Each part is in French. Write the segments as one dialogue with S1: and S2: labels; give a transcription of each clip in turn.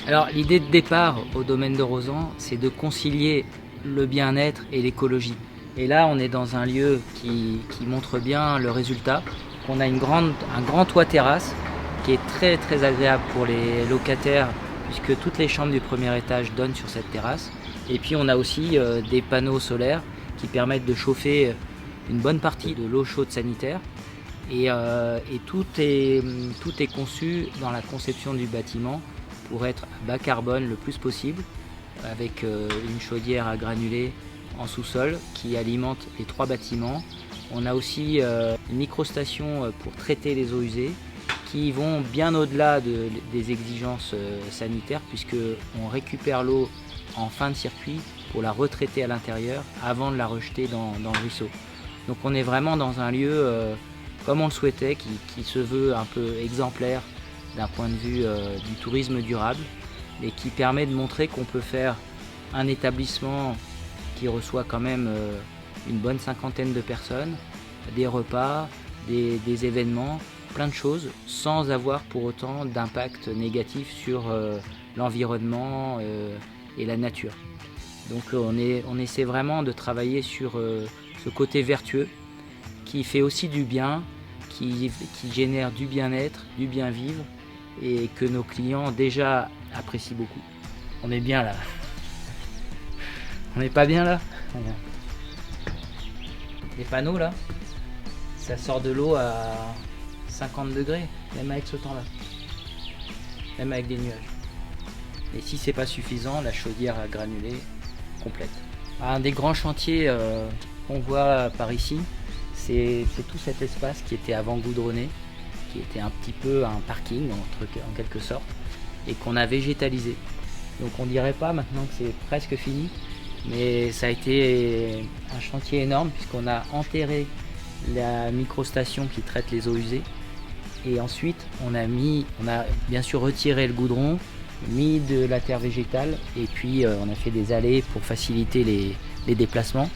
S1: Alors l'idée de départ au domaine de Rozan, c'est de concilier le bien-être et l'écologie. Et là, on est dans un lieu qui montre bien le résultat. On a un grand toit terrasse qui est très très agréable pour les locataires puisque toutes les chambres du premier étage donnent sur cette terrasse. Et puis on a aussi des panneaux solaires qui permettent de chauffer une bonne partie de l'eau chaude sanitaire. Et tout est conçu dans la conception du bâtiment pour être bas carbone le plus possible, avec une chaudière à granulés en sous-sol qui alimente les 3 bâtiments. On a aussi une microstation pour traiter les eaux usées qui vont bien au-delà des exigences sanitaires puisqu'on récupère l'eau en fin de circuit pour la retraiter à l'intérieur avant de la rejeter dans le ruisseau. Donc on est vraiment dans un lieu comme on le souhaitait, qui se veut un peu exemplaire d'un point de vue du tourisme durable et qui permet de montrer qu'on peut faire un établissement qui reçoit quand même une bonne 50aine de personnes, des repas, des événements, plein de choses, sans avoir pour autant d'impact négatif sur l'environnement et la nature. Donc on essaie vraiment de travailler sur ce côté vertueux qui fait aussi du bien, qui génère du bien-être, du bien-vivre et que nos clients déjà apprécient beaucoup. On est bien là. On n'est pas bien là? Les panneaux là, ça sort de l'eau à 50 degrés, même avec ce temps-là. Même avec des nuages. Et si c'est pas suffisant, la chaudière à granulés complète. Un des grands chantiers qu'on voit par ici, c'est tout cet espace qui était avant goudronné, qui était un petit peu un parking en quelque sorte, et qu'on a végétalisé. Donc on dirait pas maintenant que c'est presque fini, mais ça a été un chantier énorme puisqu'on a enterré la microstation qui traite les eaux usées, et ensuite on a bien sûr retiré le goudron, mis de la terre végétale, et puis on a fait des allées pour faciliter les déplacements.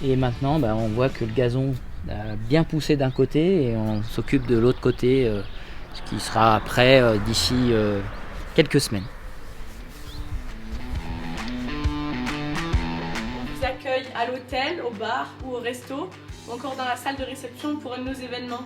S1: Et maintenant on voit que le gazon a bien poussé d'un côté et on s'occupe de l'autre côté, ce qui sera prêt d'ici quelques semaines.
S2: On vous accueille à l'hôtel, au bar ou au resto, ou encore dans la salle de réception pour un de nos événements.